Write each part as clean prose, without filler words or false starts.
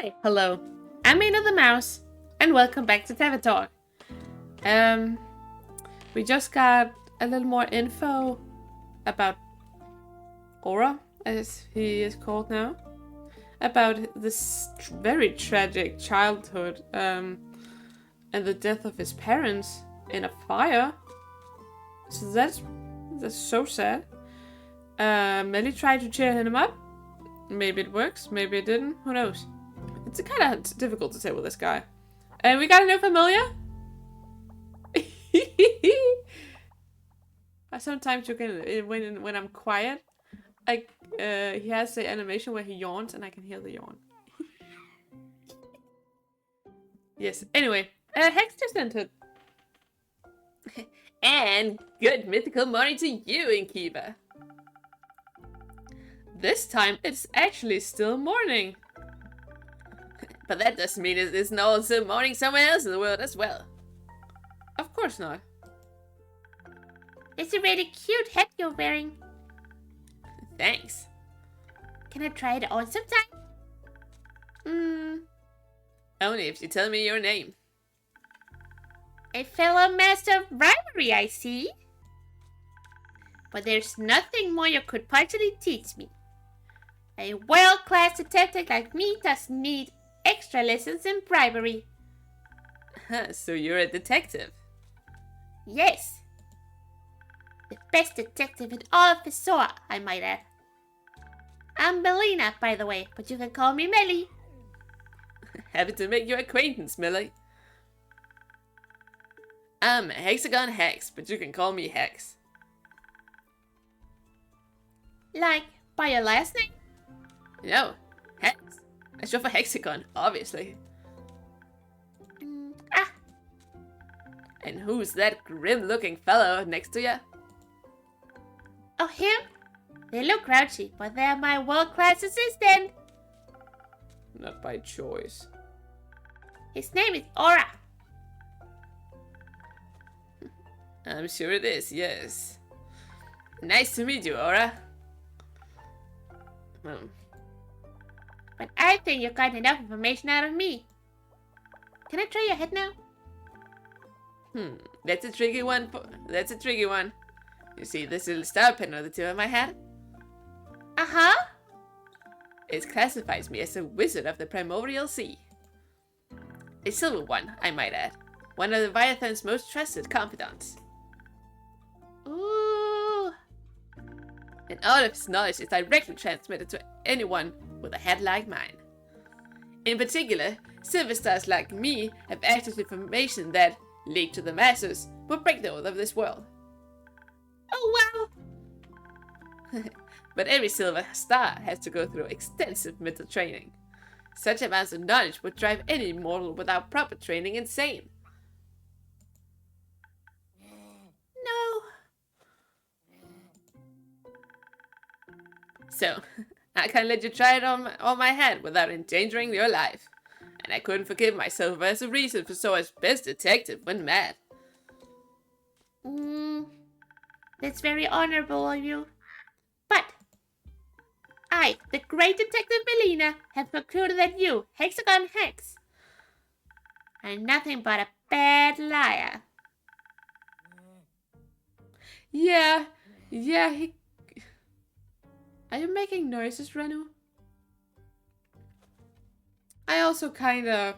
Hi, hello. I'm Mina the Mouse, and welcome back to Tavern Talk. We just got a little more info about Aura, as he is called now, about this very tragic childhood, and the death of his parents in a fire. So that's so sad. Melly tried to cheer him up. Maybe it works, maybe it didn't. Who knows? It's kind of difficult to say with this guy. And we got a new familiar. Sometimes you can, when I'm quiet, he has the animation where he yawns and I can hear the yawn. Yes. Anyway, Hex just entered. And good mythical morning to you, Innkeeper. This time it's actually still morning. But that doesn't mean it isn't also morning somewhere else in the world as well. Of course not. It's a really cute hat you're wearing. Thanks. Can I try it on sometime? Only if you tell me your name. A fellow master of rivalry, I see. But there's nothing more you could possibly teach me. A world-class detective like me doesn't need extra lessons in bribery. So you're a detective? Yes. The best detective in all of Visor, I might add. I'm Melina, by the way, but you can call me Melly. Happy to make your acquaintance, Millie. I'm Hexagon Hex, but you can call me Hex. Like, by your last name? No, Hex. I short for Hexagon, obviously. And who's that grim-looking fellow next to you? Oh, him? They look grouchy, but they're my world-class assistant. Not by choice. His name is Aura. I'm sure it is, yes. Nice to meet you, Aura. But I think you got enough information out of me. Can I try your head now? That's a tricky one. That's a tricky one. You see this little star pin on the tip of my hat? Uh-huh. It classifies me as a wizard of the Primordial Sea. A silver one, I might add. One of the Leviathan's most trusted confidants. Ooh. And all of his knowledge is directly transmitted to anyone with a head like mine. In particular, silver stars like me have access to information that, leaked to the masses, will break the order of this world. Oh, wow. But every silver star has to go through extensive mental training. Such amounts of knowledge would drive any mortal without proper training insane. No. So, I can't let you try it on my head without endangering your life. And I couldn't forgive myself as a reason for Sora's best detective went mad. That's very honorable of you. But I, the great detective Melina, have concluded that you, Hexagon Hex, are nothing but a bad liar. Yeah, Are you making noises, Renu? I also kinda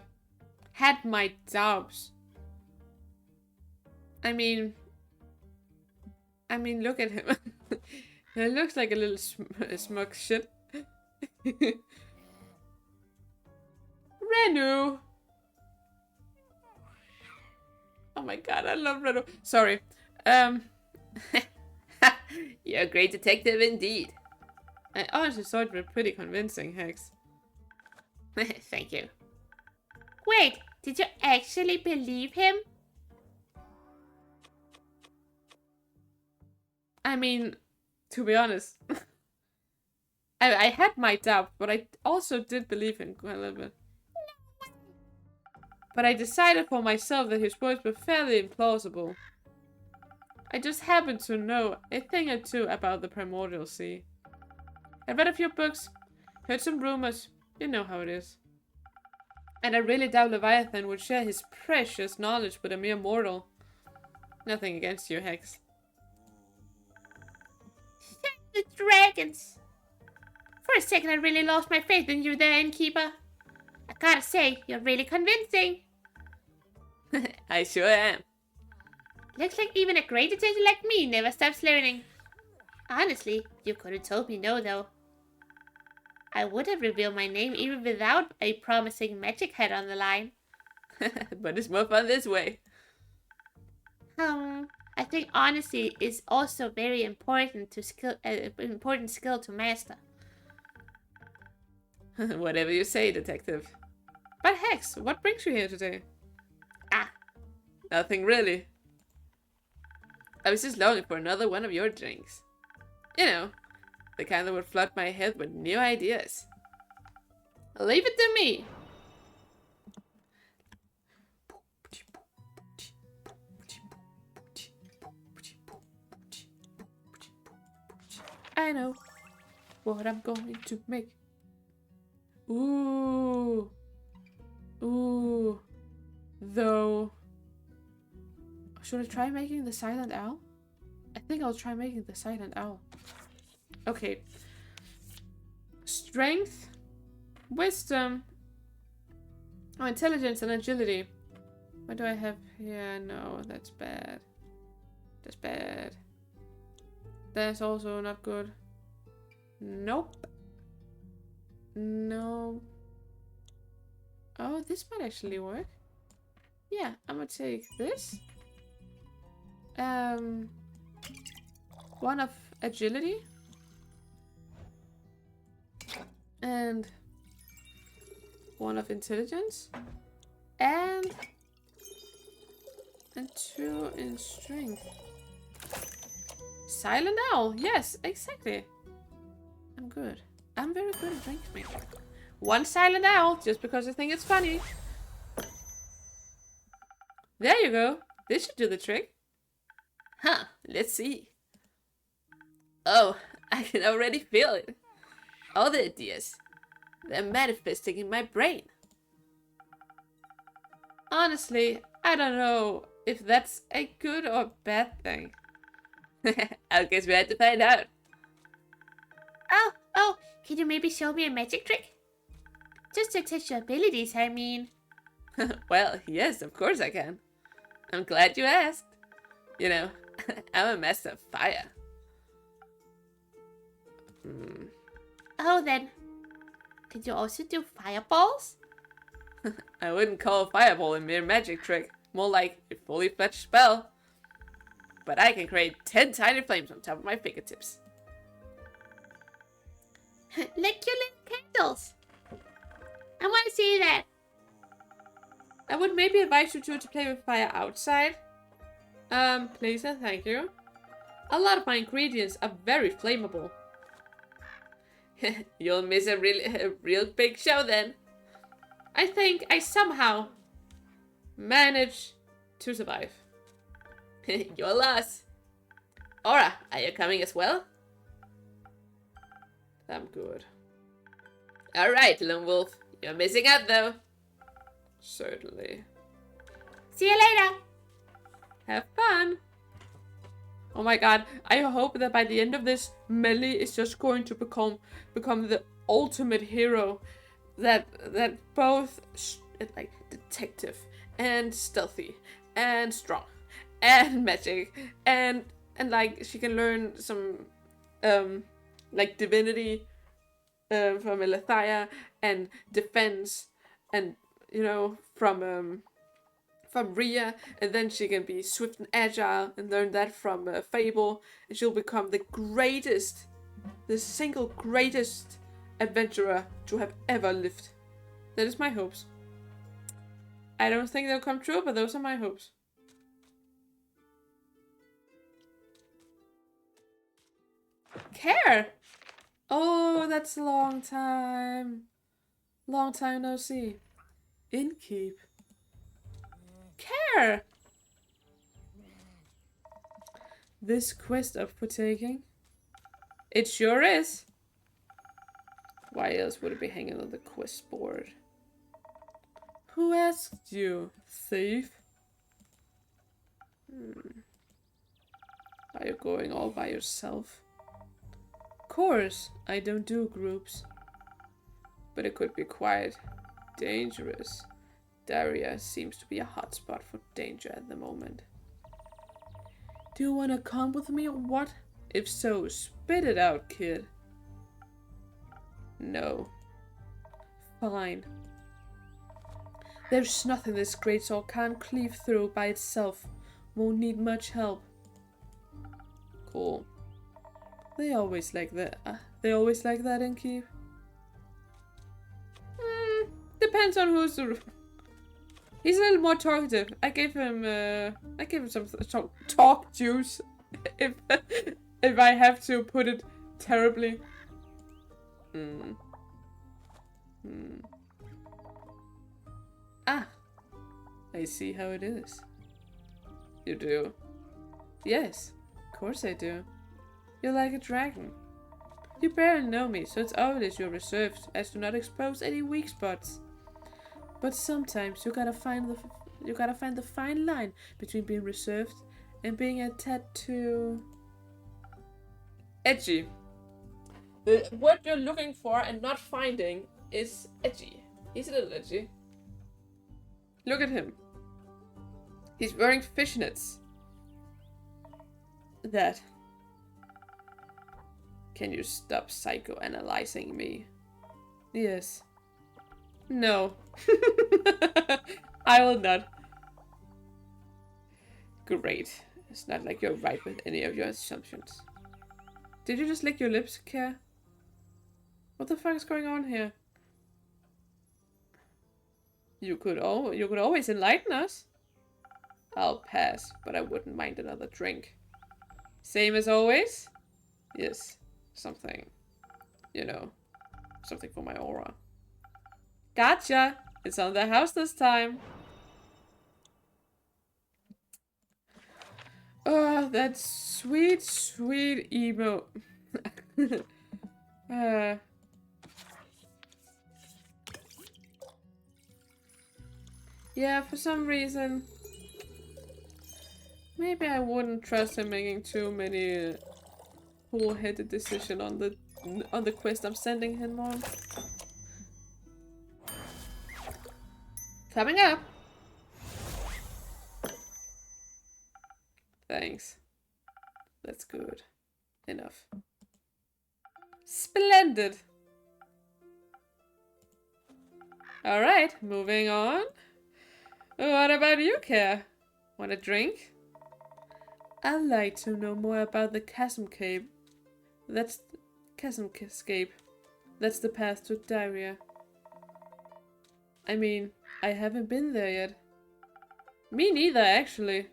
had my doubts. I mean, look at him. He looks like a little smug shit. Renu! Oh my god, I love Renu. Sorry. You're a great detective indeed. I honestly thought you were pretty convincing, Hex. Thank you. Wait, did you actually believe him? I mean, to be honest, I had my doubts, but I also did believe him quite a little bit. But I decided for myself that his words were fairly implausible. I just happened to know a thing or two about the Primordial Sea. I read a few books, heard some rumors, you know how it is. And I really doubt Leviathan would share his precious knowledge with a mere mortal. Nothing against you, Hex. The dragons! For a second, I really lost my faith in you there, innkeeper. I gotta say, you're really convincing. I sure am. Looks like even a great detective like me never stops learning. Honestly, you could have told me no, though. I would have revealed my name even without a promising magic hat on the line. But it's more fun this way. I think honesty is also very important skill to master. Whatever you say, detective. But Hex, what brings you here today? Nothing really. I was just longing for another one of your drinks. You know, the kind that would flood my head with new ideas. Leave it to me. I know what I'm going to make. Ooh. Ooh. Though. Should I try making the silent owl? I think I'll try making the silent owl. Okay. Strength, wisdom, intelligence and agility. What do I have here? No, that's bad. That's bad. That's also not good. Nope. No. Oh, this might actually work. Yeah, I'm gonna take this. One of agility. And one of intelligence. And 2 in strength. Silent owl. Yes, exactly. I'm good. I'm very good at drink making. 1 silent owl, just because I think it's funny. There you go. This should do the trick. Huh, let's see. Oh, I can already feel it. All the ideas. They're manifesting in my brain. Honestly, I don't know if that's a good or bad thing. I guess we had to find out. Oh, can you maybe show me a magic trick? Just to test your abilities, I mean. Well, yes, of course I can. I'm glad you asked. You know, I'm a master of fire. Oh, then. Did you also do fireballs? I wouldn't call a fireball a mere magic trick. More like a fully fledged spell. But I can create 10 tiny flames on top of my fingertips. Like your little candles. I want to see that. I would maybe advise you two to play with fire outside. Please and thank you. A lot of my ingredients are very flammable. You'll miss a real big show then. I think I somehow managed to survive. Your loss. Aura, are you coming as well? I'm good. Alright, Lone Wolf. You're missing out though. Certainly. See you later. Have fun. Oh my god, I hope that by the end of this, Melly is just going to become the ultimate hero. That both like detective and stealthy and strong and magic and like she can learn some like divinity from Elethia and defense and you know from Rhea, and then she can be swift and agile and learn that from Fable, and she'll become the single greatest adventurer to have ever lived. That is my hopes. I don't think they'll come true, but those are my hopes. Care! Oh, that's a long time. Long time no see. Innkeep. Care! This quest up for taking? It sure is. Why else would it be hanging on the quest board? Who asked you, thief? Are you going all by yourself? Of course, I don't do groups. But it could be quite dangerous. Daria seems to be a hotspot for danger at the moment. Do you want to come with me or what? If so, spit it out, kid. No. Fine. There's nothing this great sword can't cleave through by itself. Won't need much help. Cool. They always like that. They always like that in Kiev. Depends on who's the. He's a little more talkative. I gave him some talk juice. If I have to put it terribly. Ah, I see how it is. You do? Yes, of course I do. You're like a dragon. You barely know me, so it's obvious you're reserved, as to not expose any weak spots. But sometimes you gotta find the fine line between being reserved and being a tad too edgy. The word you're looking for and not finding is edgy. He's a little edgy. Look at him. He's wearing fishnets. That. Can you stop psychoanalyzing me? Yes. No. I will not. Great. It's not like you're right with any of your assumptions. Did you just lick your lips, Care? What the fuck is going on here? You could always enlighten us. I'll pass, but I wouldn't mind another drink. Same as always? Yes. Something. You know. Something for my aura. Gotcha! It's on the house this time. Oh, that sweet, sweet emo. Yeah, for some reason. Maybe I wouldn't trust him making too many whole-headed decisions on the quest I'm sending him on. Coming up. Thanks. That's good. Enough. Splendid. Alright, moving on. What about you, Care? Want a drink? I'd like to know more about the Chasm Cape. That's Chasm Escape. That's the path to Daria. I mean, I haven't been there yet. Me neither, actually.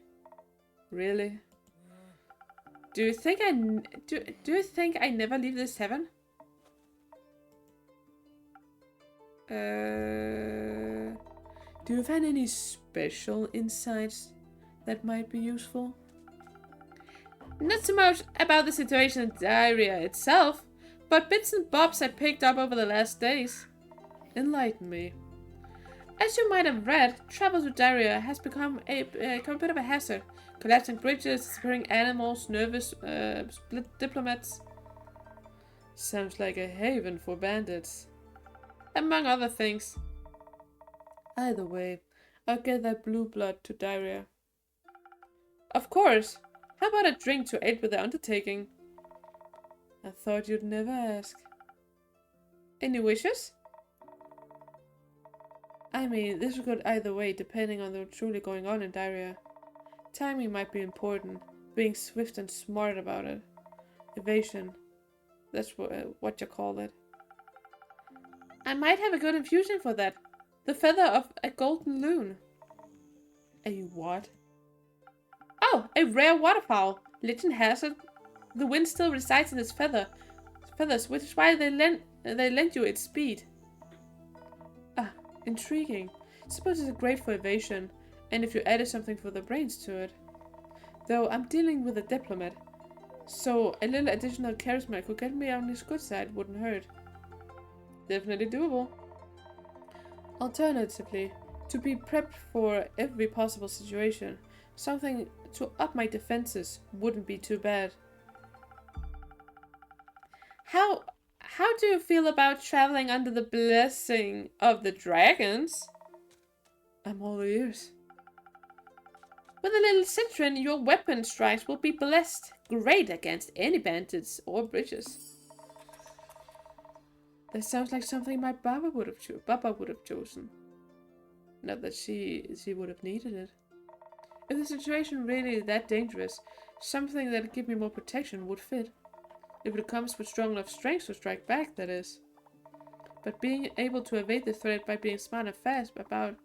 Really? Do you think I never leave this tavern? Do you find any special insights that might be useful? Not so much about the situation in Daria itself, but bits and bobs I picked up over the last days. Enlighten me. As you might have read, travel to Daria has become a bit of a hazard. Collapsing bridges, disappearing animals, nervous split diplomats. Sounds like a haven for bandits. Among other things. Either way, I'll get that blue blood to Daria. Of course. How about a drink to aid with the undertaking? I thought you'd never ask. Any wishes? I mean, this could go either way, depending on what's truly going on in Daria. Timing might be important, being swift and smart about it. Evasion. That's what you call it. I might have a good infusion for that. The feather of a golden loon. A what? Oh, a rare waterfowl. Legend has it. The wind still resides in its feathers, which is why they lend you its speed. Ah, intriguing. Suppose it's great for evasion, and if you added something for the brains to it. Though I'm dealing with a diplomat, so a little additional charisma could get me on his good side wouldn't hurt. Definitely doable. Alternatively, To be prepped for every possible situation. Something to up my defenses wouldn't be too bad. How do you feel about traveling under the blessing of the dragons? I'm all ears. With a little citron, your weapon strikes will be blessed. Great against any bandits or bridges. That sounds like something my Baba would have chosen. Not that she would have needed it. If the situation really is that dangerous, something that'd give me more protection would fit. If it comes with strong enough strength to strike back, that is. But being able to evade the threat by being smart and fast about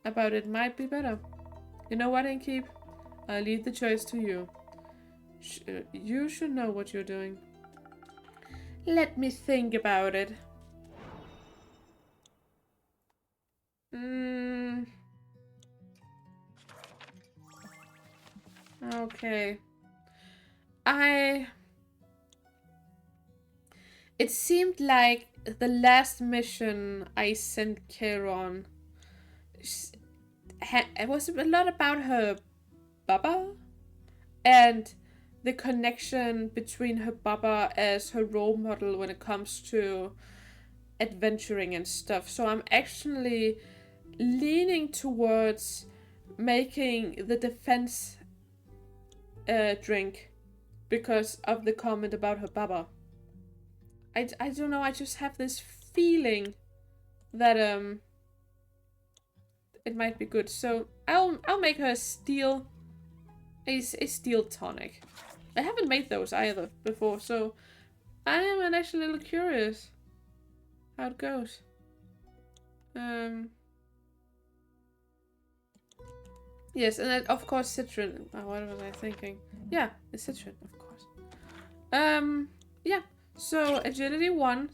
it might be better. You know what, Innkeep? I'll leave the choice to you. You should know what you're doing. Let me think about it. Okay. It seemed like the last mission I sent Kare on, it was a lot about her Baba and the connection between her Baba as her role model when it comes to adventuring and stuff. So I'm actually leaning towards making the defense drink because of the comment about her Baba. I don't know, I just have this feeling that it might be good. So I'll make her a steel tonic. I haven't made those either before, so I am actually a little curious how it goes. Yes, and then, of course citron. Oh, what was I thinking? Yeah, the citron, of course. Yeah. So agility 1.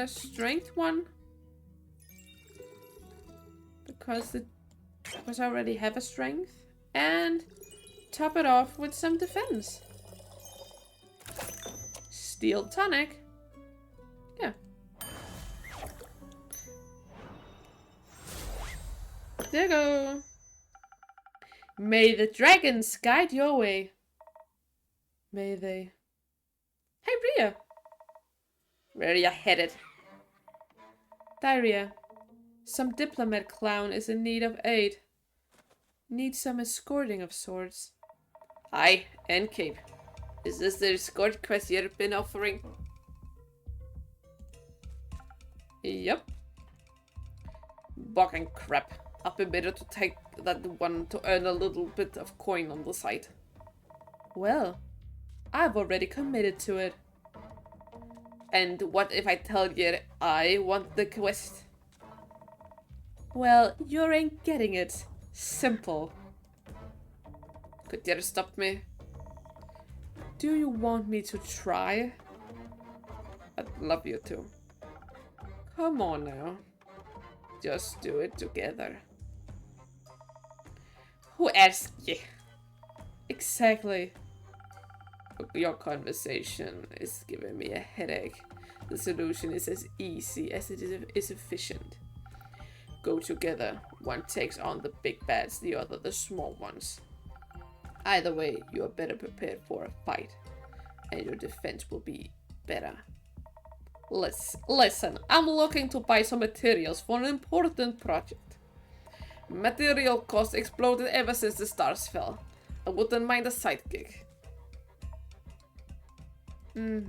Strength 1. Because I already have a strength. And top it off with some defense. Steel tonic. Yeah. There you go. May the dragons guide your way. May they. Hey, Rhea. Where are you headed? Diarrhea. Some diplomat clown is in need of aid. Needs some escorting of sorts. Hi, Innkeep. Is this the escort quest you've been offering? Yep. Bucking crap. I'd be better to take that one to earn a little bit of coin on the side. Well, I've already committed to it. And what if I tell you I want the quest? Well, you ain't getting it. Simple. Could you stop me? Do you want me to try? I'd love you to. Come on now. Just do it together. Who asked you? Exactly. Your conversation is giving me a headache. The solution is as easy as it is efficient. Go together. One takes on the big bads, the other the small ones. Either way, you are better prepared for a fight. And your defense will be better. Listen, I'm looking to buy some materials for an important project. Material costs exploded ever since the stars fell. I wouldn't mind a side gig. You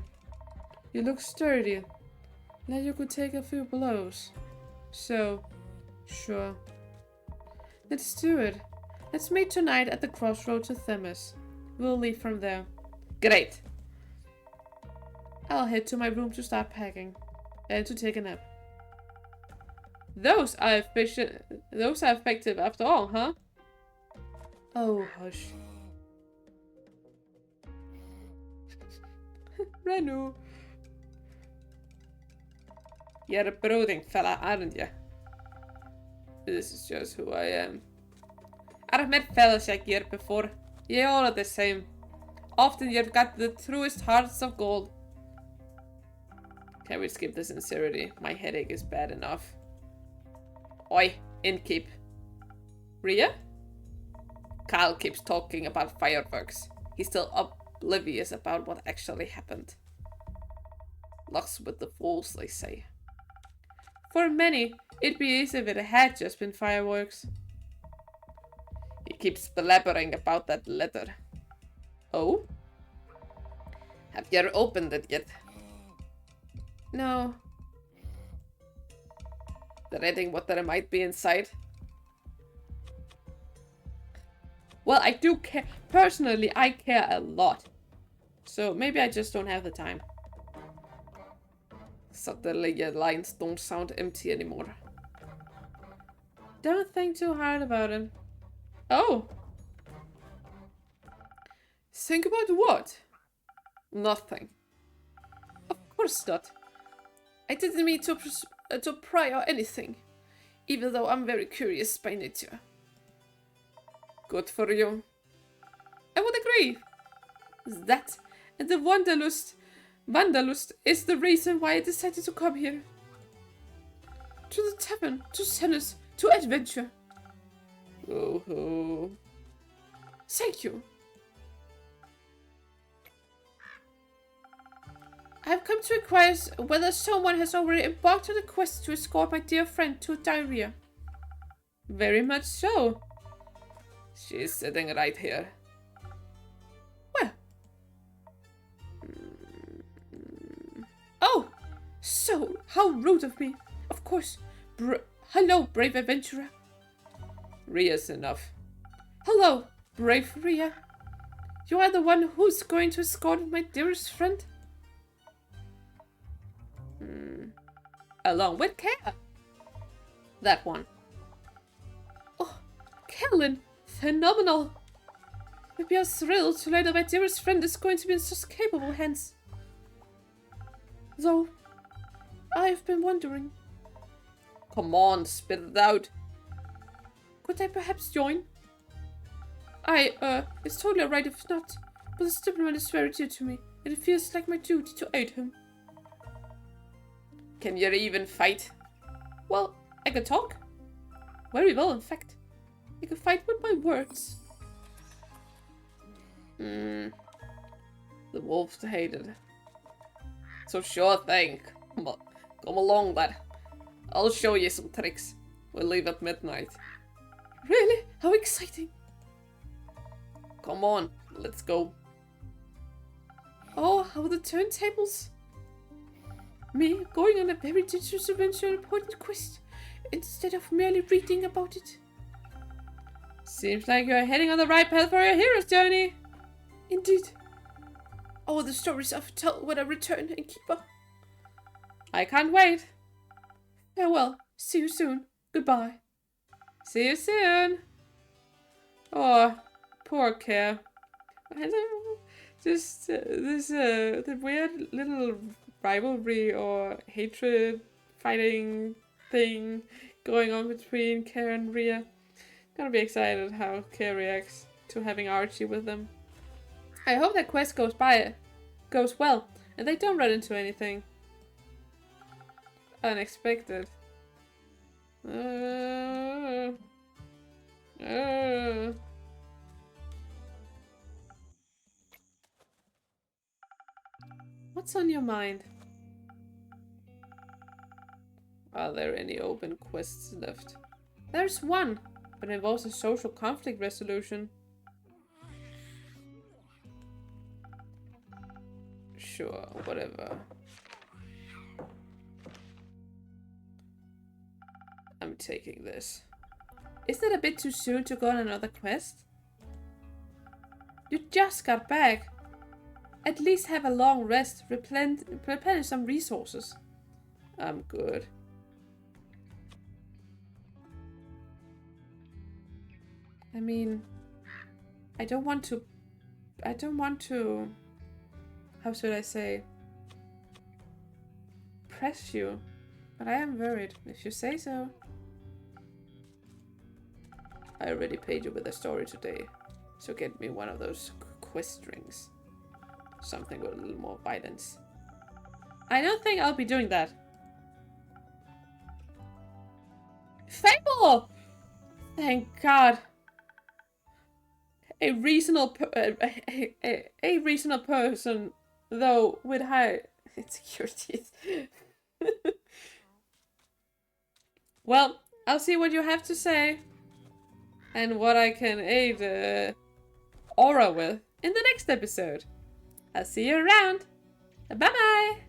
look sturdy. Like you could take a few blows. So, sure. Let's do it. Let's meet tonight at the crossroads of Themis. We'll leave from there. Great. I'll head to my room to start packing. And to take a nap. Those are effective after all, huh? Oh, hush. Renu. You're a brooding fella, aren't you? This is just who I am. I've met fellas like you before. You're all the same. Often you've got the truest hearts of gold. Can we skip the sincerity? My headache is bad enough. Oi, innkeep. Rhea? Kyle keeps talking about fireworks. He's still oblivious about what actually happened. Luck's with the fools, they say. For many, it'd be easy if it had just been fireworks. He keeps blabbering about that letter. Oh? Have you opened it yet? No. Dreading what there might be inside? Well, I do care. Personally, I care a lot. So maybe I just don't have the time. Suddenly your lines don't sound empty anymore. Don't think too hard about it. Oh! Think about what? Nothing. Of course not. I didn't mean to pry or anything, even though I'm very curious by nature. Good for you. I would agree. That and the Wanderlust is the reason why I decided to come here. To the tavern, to tennis, to adventure. Oh. Thank you. I've come to inquire whether someone has already embarked on a quest to escort my dear friend to diarrhea. Very much so. She's sitting right here. Where? Oh! So, how rude of me. Of course. Hello, brave adventurer. Rhea's enough. Hello, brave Rhea. You are the one who's going to escort my dearest friend? Along with Kara. That one. Oh, Kellen. Phenomenal. We are thrilled to learn that my dearest friend is going to be in such capable hands. Though, I've been wondering. Come on, spit it out. Could I perhaps join? It's totally alright if not, but this diplomat is very dear to me, and it feels like my duty to aid him. Can you even fight? Well, I can talk. Very well, in fact. I can fight with my words. The wolves hated. So sure thing. Come along, lad. I'll show you some tricks. We'll leave at midnight. Really? How exciting. Come on, let's go. Oh, how are the turntables? Me going on a very dangerous adventure, important quest, instead of merely reading about it. Seems like you're heading on the right path for your hero's journey. Indeed. All the stories I've told when I return and keep up. I can't wait. Farewell. See you soon. Goodbye. See you soon. Oh, poor Care. I don't know. Just the weird little rivalry or hatred fighting thing going on between Care and Rhea. Gonna be excited how Care reacts to having Archie with them. I hope that quest goes well, and they don't run into anything unexpected. What's on your mind? Are there any open quests left? There's one, but it involves a social conflict resolution. Sure, whatever. I'm taking this. Is it a bit too soon to go on another quest? You just got back. At least have a long rest, replenish some resources. I'm good. I mean, I don't want to, how should I say, press you, but I am worried, if you say so. I already paid you with a story today, so get me one of those quest rings. Something with a little more violence. I don't think I'll be doing that. Fable! Thank God. A reasonable a reasonable person, though, with high insecurities. Well, I'll see what you have to say and what I can aid Aura with in the next episode. I'll see you around. Bye bye!